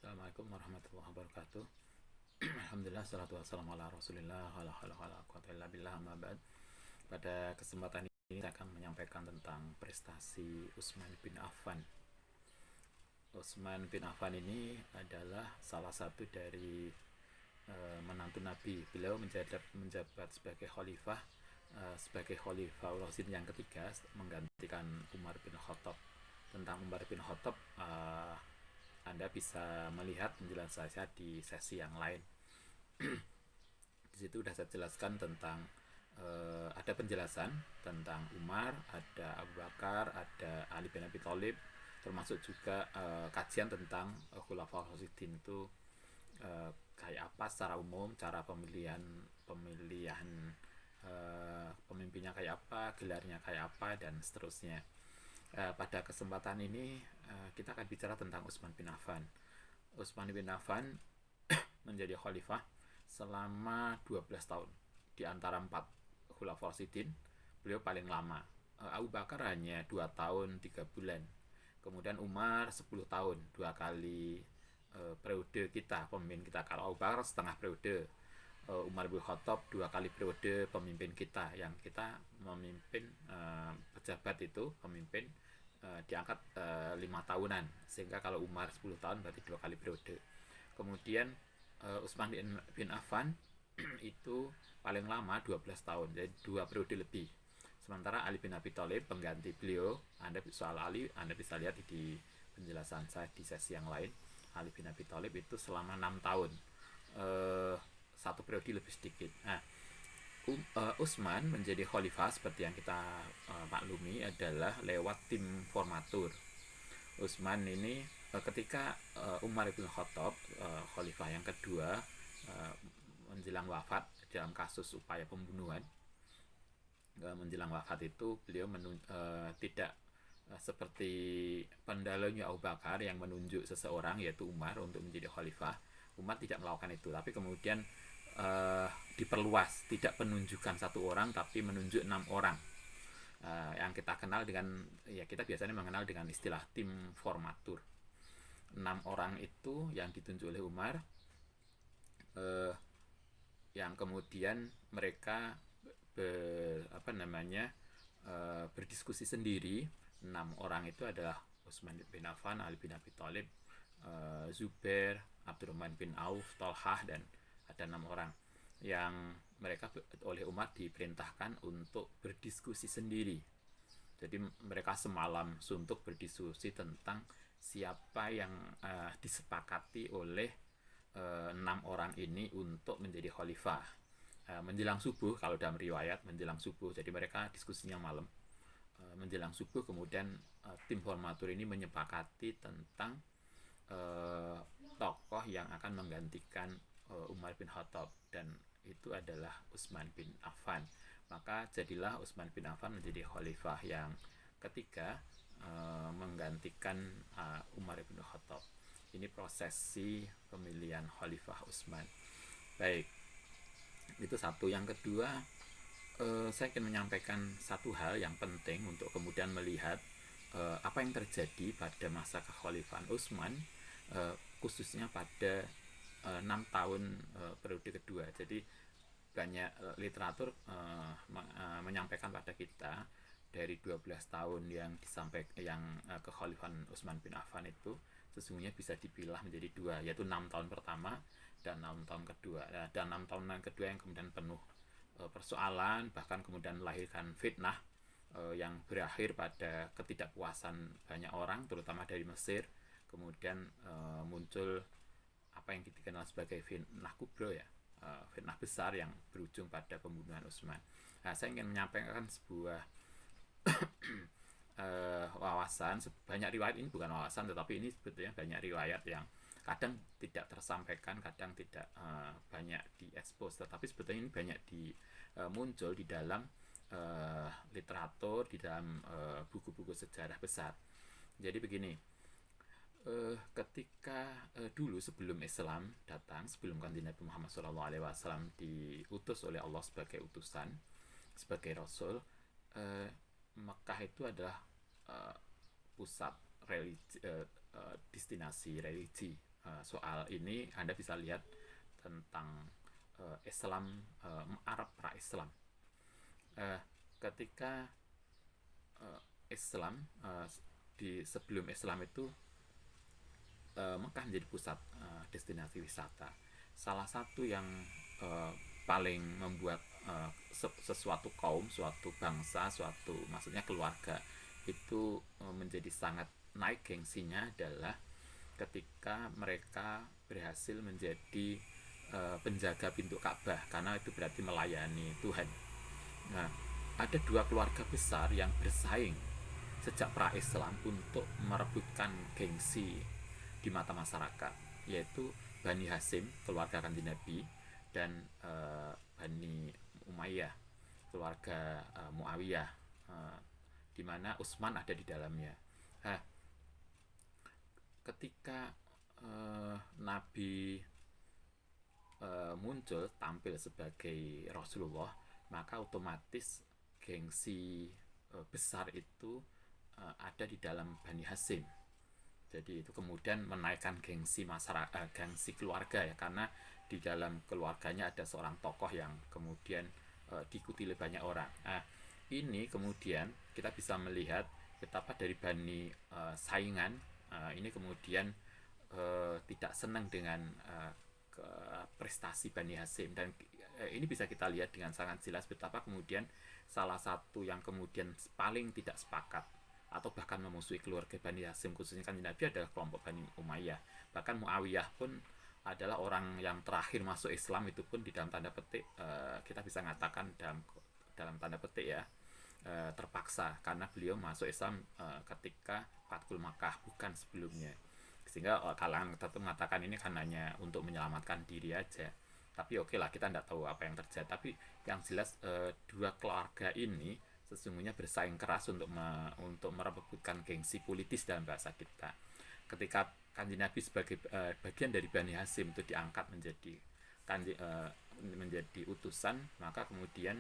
Assalamualaikum warahmatullahi wabarakatuh. Alhamdulillah, salatu wassalamu ala rasulillah wala hawla wala quwwata illa billah, amma ba'd. Pada kesempatan ini saya akan menyampaikan tentang prestasi Utsman bin Affan. Utsman bin Affan ini adalah salah satu dari menantu Nabi. Beliau menjabat sebagai khalifah Rasyid yang ketiga, menggantikan Umar bin Khattab. Tentang Umar bin Khattab, Anda bisa melihat penjelasan saya di sesi yang lain. Di situ sudah saya jelaskan tentang ada penjelasan tentang Umar, ada Abu Bakar, ada Ali bin Abi Thalib, termasuk juga kajian tentang Khulafaur Rasyidin itu kayak apa secara umum, cara pemilihan pemimpinnya kayak apa, gelarnya kayak apa, dan seterusnya. Pada kesempatan ini kita akan bicara tentang Utsman bin Affan. Utsman bin Affan menjadi khalifah selama 12 tahun di antara 4 khulafaur rasyidin. Beliau paling lama. Abu Bakar hanya 2 tahun 3 bulan. Kemudian Umar 10 tahun, 2 kali periode kita, pemimpin kita. Kalau Abu Bakar setengah periode, Umar bin Khattab 2 kali periode pemimpin kita, yang kita memimpin pejabat itu, pemimpin diangkat 5 tahunan, sehingga kalau Umar 10 tahun berarti 2 kali periode. Kemudian Utsman bin Affan itu paling lama 12 tahun, jadi 2 periode lebih. Sementara Ali bin Abi Thalib pengganti beliau, soal Ali Anda bisa lihat di penjelasan saya di sesi yang lain. Ali bin Abi Thalib itu selama 6 tahun, 1 periode lebih sedikit. Nah, Utsman menjadi khalifah seperti yang kita maklumi adalah lewat tim formatur. Utsman ini ketika Umar bin Khattab, khalifah yang kedua, menjelang wafat dalam kasus upaya pembunuhan, menjelang wafat itu beliau tidak seperti pendahulunya Abu Bakar yang menunjuk seseorang yaitu Umar untuk menjadi khalifah. Umar tidak melakukan itu, tapi kemudian diperluas, tidak penunjukan 1 orang tapi menunjuk 6 orang, yang kita kenal dengan, ya kita biasanya mengenal dengan istilah tim formatur. 6 orang itu yang ditunjuk oleh Umar, yang kemudian mereka berdiskusi sendiri. 6 orang itu adalah Utsman bin Affan, Ali bin Abi Thalib, Zubair, Abdurrahman bin Auf, Thalhah, dan ada 6 orang yang mereka oleh Umar diperintahkan untuk berdiskusi sendiri. Jadi mereka semalam suntuk berdiskusi tentang siapa yang disepakati oleh 6 orang ini untuk menjadi khalifah. Menjelang subuh, kalau dalam riwayat menjelang subuh, jadi mereka diskusinya malam. Menjelang subuh kemudian tim formatur ini menyepakati tentang tokoh yang akan menggantikan Umar bin Khattab, dan itu adalah Utsman bin Affan. Maka jadilah Utsman bin Affan menjadi khalifah yang ketiga, menggantikan Umar bin Khattab. Ini prosesi pemilihan khalifah Utsman. Baik, itu satu. Yang kedua, saya ingin menyampaikan satu hal yang penting untuk kemudian melihat apa yang terjadi pada masa kekhalifahan Utsman, khususnya pada 6 tahun periode kedua. Jadi banyak literatur menyampaikan pada kita dari 12 tahun yang kekhalifahan Utsman bin Affan itu sesungguhnya bisa dipilah menjadi 2, yaitu 6 tahun pertama dan 6 tahun kedua. Dan 6 tahun kedua yang kemudian penuh persoalan, bahkan kemudian melahirkan fitnah yang berakhir pada ketidakpuasan banyak orang, terutama dari Mesir. Kemudian muncul apa yang dikenal sebagai fitnah kubro, ya, fitnah besar yang berujung pada pembunuhan Utsman. Nah, saya ingin menyampaikan sebuah wawasan. Banyak riwayat, ini bukan wawasan tetapi ini sebetulnya banyak riwayat yang kadang tidak tersampaikan, kadang tidak banyak diekspos, tetapi sebetulnya ini banyak muncul di dalam literatur, di dalam buku-buku sejarah besar. Jadi begini, ketika dulu sebelum Islam datang, sebelum kanjeng Nabi Muhammad SAW diutus oleh Allah sebagai utusan, sebagai Rasul, Mekah itu adalah pusat religi, destinasi religi, soal ini Anda bisa lihat tentang Islam, Arab pra-Islam. Ketika Islam, di sebelum Islam itu Mekah menjadi pusat destinasi wisata. Salah satu yang paling membuat sesuatu kaum, suatu bangsa, maksudnya keluarga itu menjadi sangat naik gengsinya adalah ketika mereka berhasil menjadi penjaga pintu Ka'bah, karena itu berarti melayani Tuhan. Nah, ada dua keluarga besar yang bersaing sejak pra-Islam untuk merebutkan gengsi di mata masyarakat, yaitu Bani Hasyim, keluarga kanjeng Nabi, dan Bani Umayyah, keluarga Muawiyah, di mana Utsman ada di dalamnya. Nah, ketika Nabi muncul tampil sebagai Rasulullah, maka otomatis gengsi besar itu ada di dalam Bani Hasyim. Jadi itu kemudian menaikkan gengsi masyarakat, gengsi keluarga ya, karena di dalam keluarganya ada seorang tokoh yang kemudian diikuti oleh banyak orang. Nah, ini kemudian kita bisa melihat betapa dari Bani saingan ini kemudian tidak senang dengan prestasi Bani Hasyim, dan ini bisa kita lihat dengan sangat jelas betapa kemudian salah satu yang kemudian paling tidak sepakat atau bahkan memusuhi keluarga Bani Hasyim khususnya kanjeng Nabi adalah kelompok Bani Umayyah. Bahkan Muawiyah pun adalah orang yang terakhir masuk Islam, itu pun di dalam tanda petik kita bisa mengatakan dalam tanda petik ya, terpaksa, karena beliau masuk Islam ketika Fathul Makkah, bukan sebelumnya. Sehingga kalangan tertentu mengatakan ini kan hanya untuk menyelamatkan diri aja. Tapi oke lah, kita tidak tahu apa yang terjadi. Tapi yang jelas dua keluarga ini sesungguhnya bersaing keras untuk merebutkan gengsi politis dalam bahasa kita. Ketika kanjeng Nabi sebagai bagian dari Bani Hasyim itu diangkat menjadi utusan, maka kemudian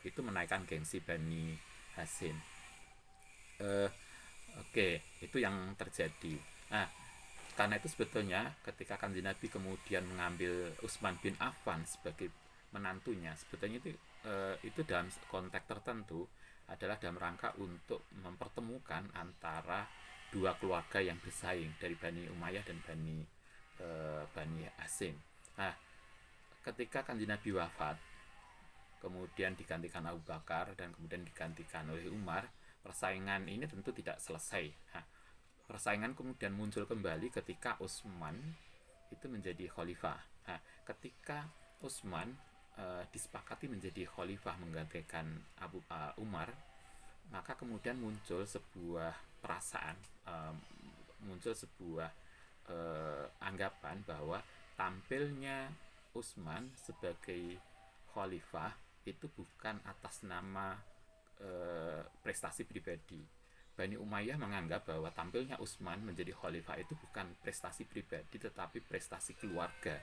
itu menaikkan gengsi Bani Hasyim. Oke, itu yang terjadi. Nah, karena itu sebetulnya ketika kanjeng Nabi kemudian mengambil Utsman bin Affan sebagai menantunya, sebetulnya itu dalam konteks tertentu adalah dalam rangka untuk mempertemukan antara dua keluarga yang bersaing dari Bani Umayyah dan Bani Hasyim. Nah, ketika kanjeng Nabi wafat, kemudian digantikan Abu Bakar dan kemudian digantikan oleh Umar, persaingan ini tentu tidak selesai. Nah, persaingan kemudian muncul kembali ketika Utsman itu menjadi khalifah. Nah, ketika Utsman disepakati menjadi khalifah menggantikan Umar, maka kemudian muncul sebuah perasaan, muncul sebuah anggapan bahwa tampilnya Utsman sebagai khalifah itu bukan atas nama prestasi pribadi. Bani Umayyah menganggap bahwa tampilnya Utsman menjadi khalifah itu bukan prestasi pribadi tetapi prestasi keluarga.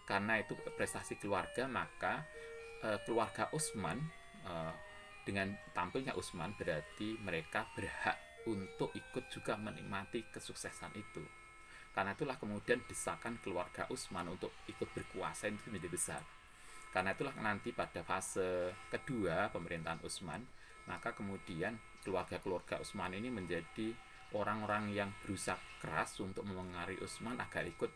Karena itu prestasi keluarga, maka keluarga Utsman dengan tampilnya Utsman berarti mereka berhak untuk ikut juga menikmati kesuksesan itu. Karena itulah kemudian desakan keluarga Utsman untuk ikut berkuasa itu menjadi besar. Karena itulah nanti pada fase kedua pemerintahan Utsman, maka kemudian keluarga-keluarga Utsman ini menjadi orang-orang yang berusaha keras untuk memengaruhi Utsman agar ikut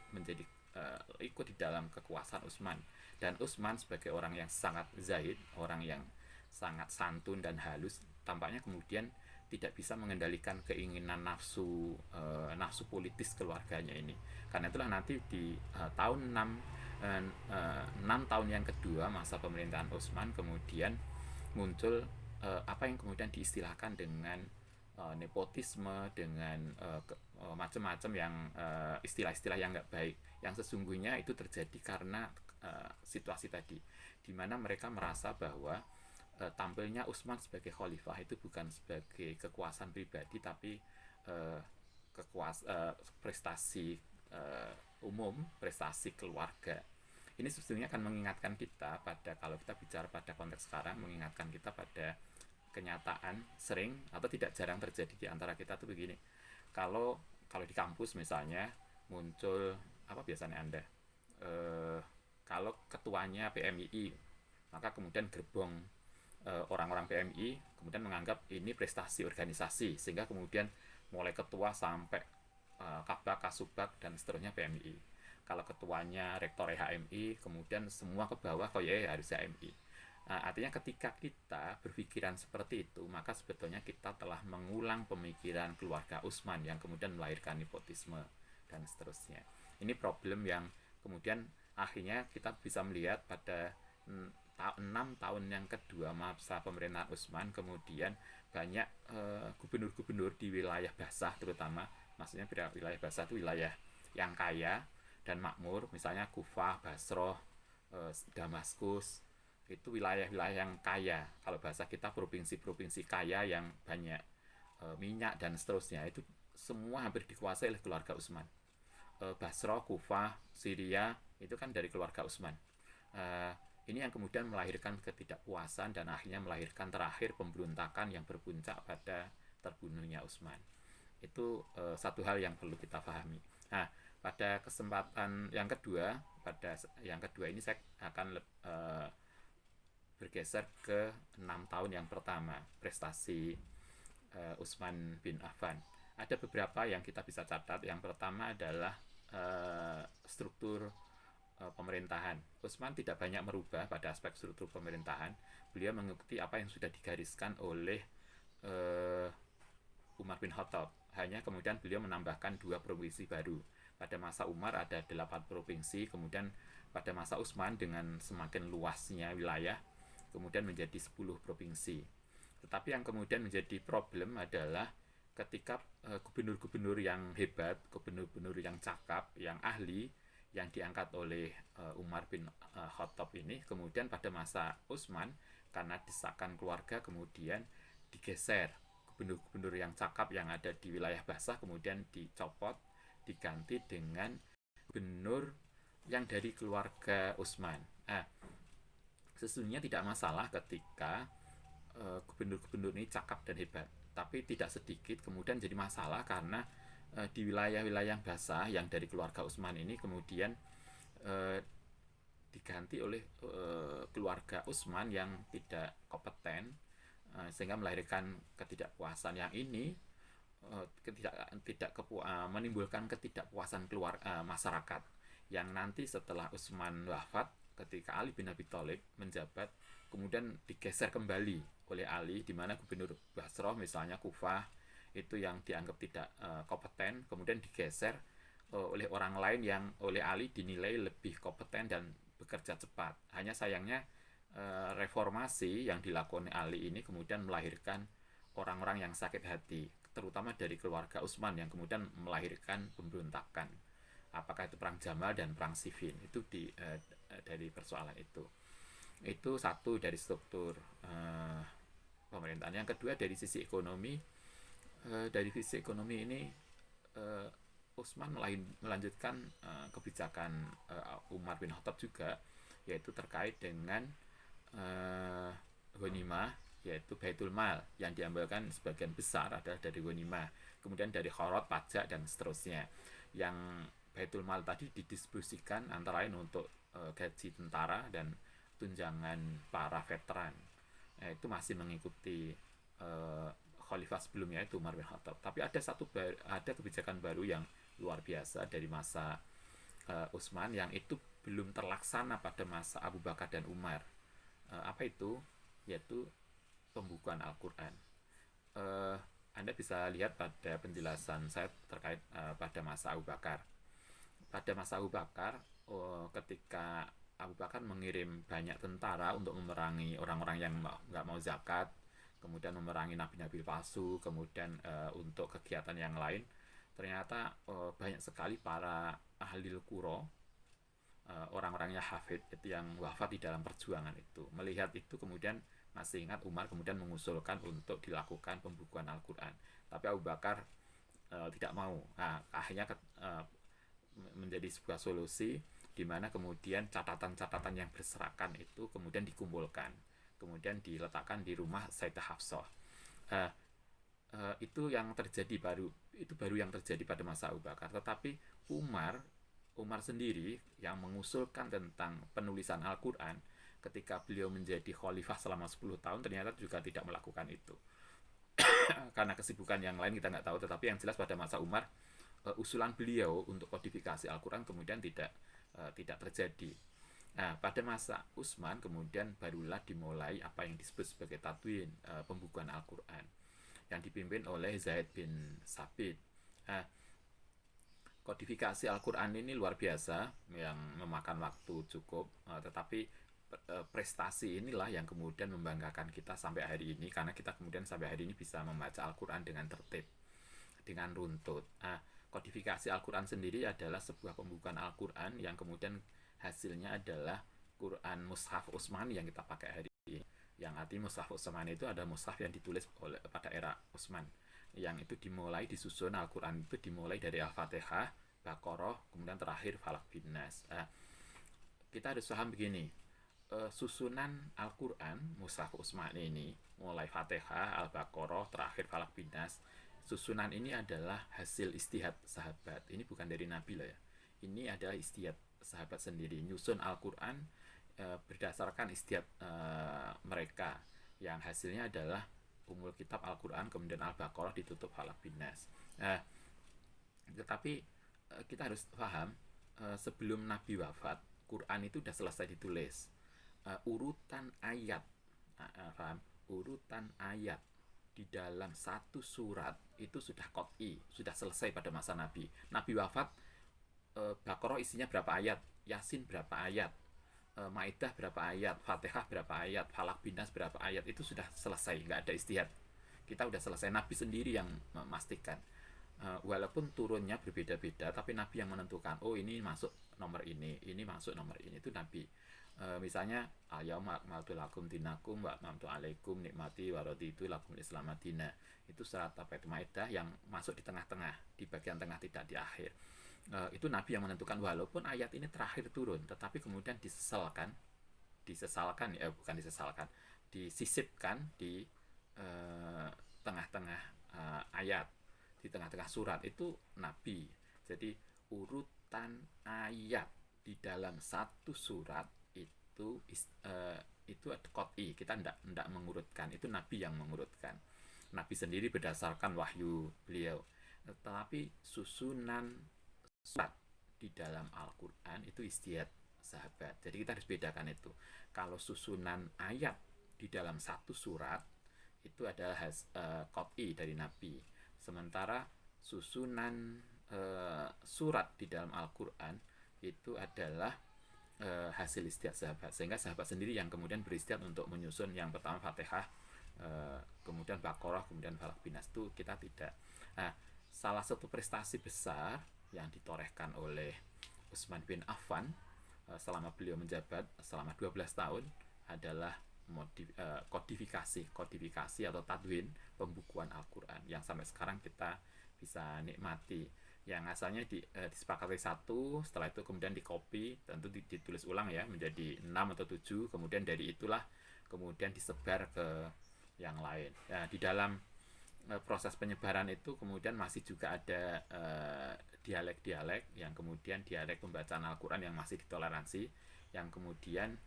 di dalam kekuasaan Utsman. Dan Utsman sebagai orang yang sangat zahid, orang yang sangat santun dan halus, tampaknya kemudian tidak bisa mengendalikan keinginan nafsu politis keluarganya ini. Karena itulah nanti di tahun 6 tahun yang kedua masa pemerintahan Utsman kemudian muncul apa yang kemudian diistilahkan dengan nepotisme, dengan macam-macam yang istilah-istilah yang nggak baik, yang sesungguhnya itu terjadi karena situasi tadi, di mana mereka merasa bahwa tampilnya Utsman sebagai khalifah itu bukan sebagai kekuasaan pribadi tapi prestasi umum, prestasi keluarga. Ini sesungguhnya akan mengingatkan kita pada, kalau kita bicara pada konteks sekarang, mengingatkan kita pada kenyataan sering atau tidak jarang terjadi di antara kita tuh begini. Kalau di kampus misalnya, muncul apa biasanya Anda? Kalau ketuanya PMII, maka kemudian gerbong orang-orang PMI kemudian menganggap ini prestasi organisasi, sehingga kemudian mulai ketua sampai kabak, kasubag dan seterusnya PMI. Kalau ketuanya rektor HMI, kemudian semua ke bawah kok ya harus HMI. Nah, artinya ketika kita berpikiran seperti itu, maka sebetulnya kita telah mengulang pemikiran keluarga Utsman yang kemudian melahirkan nepotisme dan seterusnya. Ini problem yang kemudian akhirnya kita bisa melihat pada 6 tahun yang kedua masa pemerintahan Utsman, kemudian banyak gubernur-gubernur di wilayah basah terutama, maksudnya wilayah basah itu wilayah yang kaya dan makmur, misalnya Kufah, Basroh, Damaskus, itu wilayah-wilayah yang kaya. Kalau bahasa kita provinsi-provinsi kaya yang banyak minyak dan seterusnya, itu semua hampir dikuasai oleh keluarga Utsman. Basroh, Kufah, Syria itu kan dari keluarga Utsman. Ini yang kemudian melahirkan ketidakpuasan dan akhirnya melahirkan terakhir pemberontakan yang berpuncak pada terbunuhnya Utsman. Itu satu hal yang perlu kita pahami. Nah, pada kesempatan yang kedua, ini saya akan bergeser ke 6 tahun yang pertama prestasi Utsman bin Affan. Ada beberapa yang kita bisa catat. Yang pertama adalah struktur pemerintahan. Utsman tidak banyak merubah pada aspek struktur pemerintahan. Beliau mengikuti apa yang sudah digariskan oleh Umar bin Khattab. Hanya kemudian beliau menambahkan 2 provinsi baru. Pada masa Umar ada 8 provinsi, kemudian pada masa Utsman dengan semakin luasnya wilayah kemudian menjadi 10 provinsi. Tetapi yang kemudian menjadi problem adalah ketika gubernur-gubernur yang hebat, gubernur-gubernur yang cakap, yang ahli, yang diangkat oleh Umar bin Khattab ini, kemudian pada masa Utsman karena desakan keluarga kemudian digeser. Gubernur-gubernur yang cakap yang ada di wilayah basah kemudian dicopot, diganti dengan gubernur yang dari keluarga Utsman. Sesungguhnya tidak masalah ketika gubernur-gubernur ini cakap dan hebat, tapi tidak sedikit kemudian jadi masalah karena di wilayah-wilayah basah yang dari keluarga Utsman ini kemudian diganti oleh keluarga Utsman yang tidak kompeten, sehingga melahirkan ketidakpuasan yang ini menimbulkan ketidakpuasan masyarakat yang nanti setelah Utsman wafat, ketika Ali bin Abi Thalib menjabat, kemudian digeser kembali oleh Ali, di mana gubernur Basroh misalnya Kufah itu yang dianggap tidak kompeten, kemudian digeser oleh orang lain yang oleh Ali dinilai lebih kompeten dan bekerja cepat. Hanya sayangnya reformasi yang dilakukan Ali ini kemudian melahirkan orang-orang yang sakit hati, terutama dari keluarga Utsman yang kemudian melahirkan pemberontakan. Apakah itu perang Jamal dan perang Siffin, itu dari persoalan itu. Itu satu dari struktur pemerintahan. Yang kedua dari sisi ekonomi. Dari sisi ekonomi ini Utsman melanjutkan kebijakan Umar bin Khattab juga, yaitu terkait dengan ghanimah, yaitu Baitul Mal, yang diambilkan sebagian besar adalah dari ghanimah, kemudian dari kharaj, pajak dan seterusnya. Yang Baitul Mal tadi didistribusikan antara lain untuk gaji tentara dan tunjangan para veteran. Itu masih mengikuti khalifah sebelumnya, itu Umar bin Khattab. Tapi ada kebijakan baru yang luar biasa dari masa Utsman yang itu belum terlaksana pada masa Abu Bakar dan Umar. Apa itu? Yaitu pembukuan Al-Quran. Anda bisa lihat pada penjelasan saya terkait pada masa Abu Bakar. Pada masa Abu Bakar, ketika Abu Bakar mengirim banyak tentara untuk memerangi orang-orang yang nggak mau zakat, kemudian memerangi nabi-nabi palsu, kemudian untuk kegiatan yang lain, ternyata banyak sekali para ahli Qura, orang-orangnya hafid itu yang wafat di dalam perjuangan itu. Melihat itu kemudian masih ingat Umar kemudian mengusulkan untuk dilakukan pembukuan Al-Quran, tapi Abu Bakar tidak mau. Akhirnya menjadi sebuah solusi di mana kemudian catatan-catatan yang berserakan itu kemudian dikumpulkan, kemudian diletakkan di rumah Sayyidah Hafsah. Itu yang terjadi baru yang terjadi pada masa Abu Bakar. Tetapi Umar Umar sendiri yang mengusulkan tentang penulisan Al-Quran ketika beliau menjadi khalifah selama 10 tahun ternyata juga tidak melakukan itu. Karena kesibukan yang lain kita nggak tahu, tetapi yang jelas pada masa Umar usulan beliau untuk kodifikasi Al-Quran kemudian tidak terjadi. Nah, pada masa Utsman kemudian barulah dimulai apa yang disebut sebagai tadwin, pembukuan Al-Quran yang dipimpin oleh Zaid bin Sabit. Nah, kodifikasi Al-Quran ini luar biasa yang memakan waktu cukup, tetapi prestasi inilah yang kemudian membanggakan kita sampai hari ini, karena kita kemudian sampai hari ini bisa membaca Al-Quran dengan tertib, dengan runtut. Kodifikasi Al-Quran sendiri adalah sebuah pembukaan Al-Quran yang kemudian hasilnya adalah Quran Mushaf Utsmani yang kita pakai hari ini. Yang artinya Mushaf Utsmani itu ada mushaf yang ditulis pada era Utsman, yang itu dimulai disusun Al-Quran itu dimulai dari Al-Fatihah, Baqarah, kemudian terakhir Falaq bin Nas. Kita harus paham begini, susunan Al-Quran Mushaf Utsmani ini mulai Fatihah, Al-Baqarah, terakhir Falaq bin Nas, susunan ini adalah hasil istihad sahabat. Ini bukan dari Nabi lah ya. Ini adalah istihad sahabat sendiri, nyusun Al-Quran berdasarkan istihad mereka, yang hasilnya adalah Umul Kitab Al-Quran, kemudian Al-Baqarah ditutup Falaq bin Nas. Tetapi kita harus paham, sebelum Nabi wafat, Quran itu sudah selesai ditulis. Urutan ayat, paham? Urutan ayat di dalam satu surat itu sudah qot'i, sudah selesai pada masa Nabi. Nabi wafat, Baqarah isinya berapa ayat, Yasin berapa ayat, Maidah berapa ayat, Fatihah berapa ayat, Falaq bin Nas berapa ayat, itu sudah selesai, nggak ada istihad. Kita udah selesai, Nabi sendiri yang memastikan. Walaupun turunnya berbeda-beda, tapi Nabi yang menentukan, oh ini masuk nomor ini masuk nomor ini, itu Nabi. Misalnya al-yauma akmaltu lakum dinakum wa atmamtu alaikum nikmati wa raditu lakum islam madina, itu surat apa itu Maidah yang masuk di tengah-tengah, di bagian tengah, tidak di akhir. Itu Nabi yang menentukan, walaupun ayat ini terakhir turun tetapi kemudian disesalkan bukan disesalkan, disisipkan di tengah-tengah ayat, di tengah-tengah surat, itu Nabi. Jadi urutan ayat di dalam satu surat itu qot'i, kita tidak mengurutkan, itu Nabi yang mengurutkan. Nabi sendiri berdasarkan wahyu beliau. Tetapi susunan surat di dalam Al-Quran itu istihad sahabat. Jadi kita harus bedakan itu. Kalau susunan ayat di dalam satu surat itu adalah qot'i dari Nabi. Sementara susunan surat di dalam Al-Quran itu adalah hasil istihad sahabat, sehingga sahabat sendiri yang kemudian beristihad untuk menyusun yang pertama Fatihah, kemudian Baqarah, kemudian Falaq bin Nas, itu kita tidak. Salah satu prestasi besar yang ditorehkan oleh Utsman bin Affan selama beliau menjabat selama 12 tahun adalah kodifikasi atau tadwin, pembukuan Al-Quran yang sampai sekarang kita bisa nikmati, yang asalnya disepakati satu, setelah itu kemudian dikopi, tentu ditulis ulang ya menjadi 6 atau 7, kemudian dari itulah kemudian disebar ke yang lain. Di dalam proses penyebaran itu kemudian masih juga ada dialek-dialek, yang kemudian dialek pembacaan Al-Quran yang masih ditoleransi, yang kemudian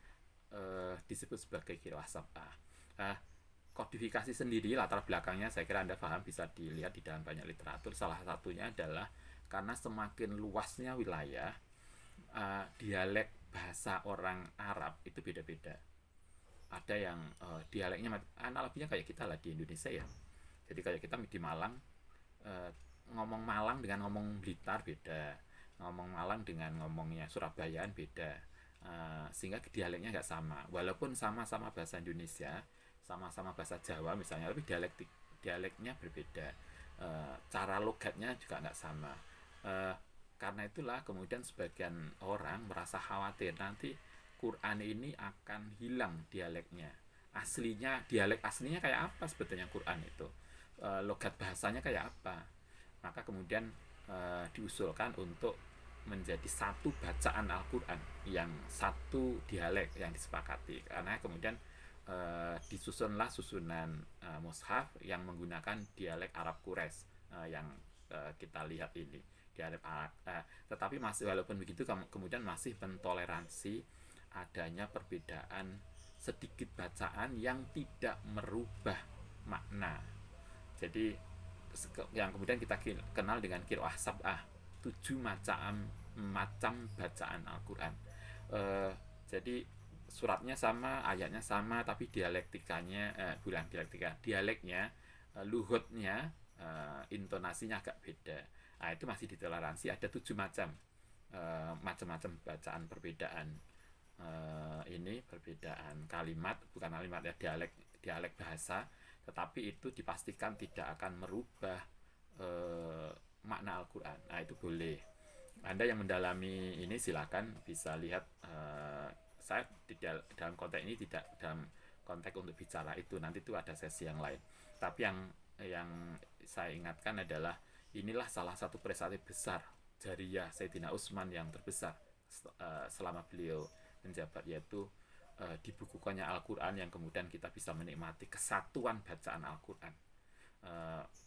disebut sebagai qiraah sab'ah. Kodifikasi sendiri latar belakangnya saya kira Anda paham, bisa dilihat di dalam banyak literatur. Salah satunya adalah karena semakin luasnya wilayah, dialek bahasa orang Arab itu beda-beda. Ada yang dialeknya analoginya kayak kita lah di Indonesia ya. Jadi kayak kita di Malang, ngomong Malang dengan ngomong Blitar beda, ngomong Malang dengan ngomongnya Surabayaan beda, sehingga dialeknya nggak sama. Walaupun sama-sama bahasa Indonesia, sama-sama bahasa Jawa misalnya, tapi dialeknya berbeda, cara logatnya juga nggak sama. Karena itulah kemudian sebagian orang merasa khawatir nanti Quran ini akan hilang dialeknya. Dialek aslinya kayak apa sebetulnya Quran itu, logat bahasanya kayak apa. Maka kemudian diusulkan untuk menjadi satu bacaan Al-Quran yang satu dialek yang disepakati, karena kemudian disusunlah susunan mushaf yang menggunakan dialek Arab Quraisy yang kita lihat ini dialek Arab. Tetapi masih walaupun begitu kemudian masih mentoleransi adanya perbedaan sedikit bacaan yang tidak merubah makna. Jadi yang kemudian kita kenal dengan qiraah sab'ah, 7 macam bacaan Al-Quran. Jadi suratnya sama, ayatnya sama, tapi dialektikanya bukan dialeknya, luhutnya, intonasinya agak beda. Nah, itu masih ditoleransi. Ada 7 macam bacaan perbedaan. Ini perbedaan kalimat, bukan kalimat ya, dialek bahasa, tetapi itu dipastikan tidak akan merubah makna Al-Quran. Nah, itu boleh. Anda yang mendalami ini silakan bisa lihat. Saya dalam konteks ini tidak dalam konteks untuk bicara itu, nanti itu ada sesi yang lain. Tapi yang saya ingatkan adalah inilah salah satu prestasi besar Jariyah Sayyidina Utsman yang terbesar selama beliau menjabat, yaitu dibukukannya Al-Quran yang kemudian kita bisa menikmati kesatuan bacaan Al-Quran.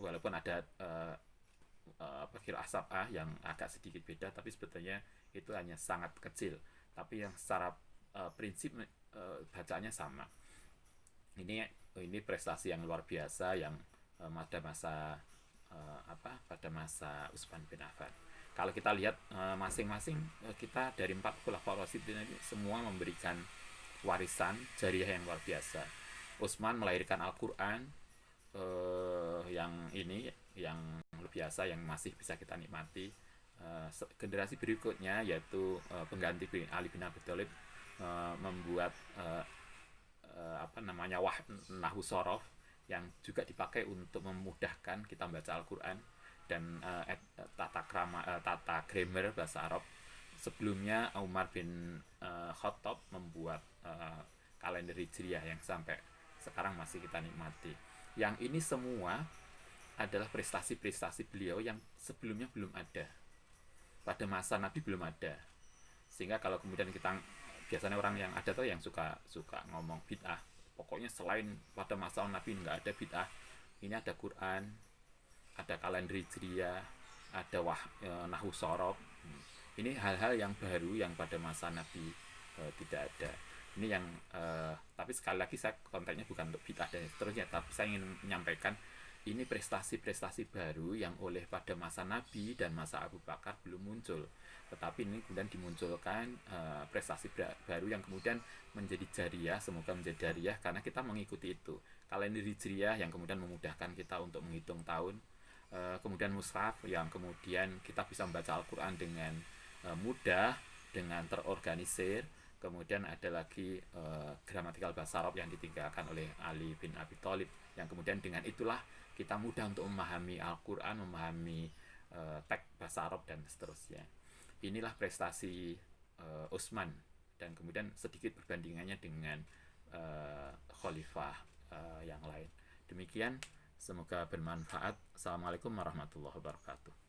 Walaupun ada qiraah sab'ah yang agak sedikit beda, tapi sebetulnya itu hanya sangat kecil. Tapi yang secara prinsip bacaannya sama. Ini prestasi yang luar biasa yang pada masa Utsman bin Affan. Kalau kita lihat masing-masing kita dari 4 khulafaur rasyidin ini semua memberikan warisan jariyah yang luar biasa. Utsman melahirkan Al-Quran yang luar biasa, yang masih bisa kita nikmati. Generasi berikutnya yaitu pengganti Ali bin Abi Thalib membuat Nahwu Shorof yang juga dipakai untuk memudahkan kita membaca Al-Quran dan tata grammar bahasa Arab. Sebelumnya Umar bin Khattab membuat kalender Hijriah yang sampai sekarang masih kita nikmati. Yang ini semua adalah prestasi-prestasi beliau yang sebelumnya belum ada. Pada masa Nabi belum ada. Sehingga kalau kemudian kita, biasanya orang yang ada tuh yang suka ngomong bid'ah. Pokoknya selain pada masa Nabi nggak ada bid'ah. Ini ada Quran, ada kalender Hijriah, ada Nahwu Shorof. Ini hal-hal yang baru yang pada masa Nabi tidak ada. Ini yang tapi sekali lagi saya konteksnya bukan untuk bid'ah dan seterusnya, tapi saya ingin menyampaikan ini prestasi-prestasi baru yang oleh pada masa Nabi dan masa Abu Bakar belum muncul, tetapi ini kemudian dimunculkan prestasi baru yang kemudian menjadi jariyah, semoga menjadi jariyah karena kita mengikuti itu. Kalender Hijriah yang kemudian memudahkan kita untuk menghitung tahun, kemudian mushaf yang kemudian kita bisa membaca Al-Quran dengan mudah, dengan terorganisir. Kemudian ada lagi gramatikal bahasa Arab yang ditinggalkan oleh Ali bin Abi Thalib, yang kemudian dengan itulah kita mudah untuk memahami Al-Quran, memahami teks bahasa Arab dan seterusnya. Inilah prestasi Utsman, dan kemudian sedikit perbandingannya dengan khalifah yang lain. Demikian, semoga bermanfaat. Assalamualaikum warahmatullahi wabarakatuh.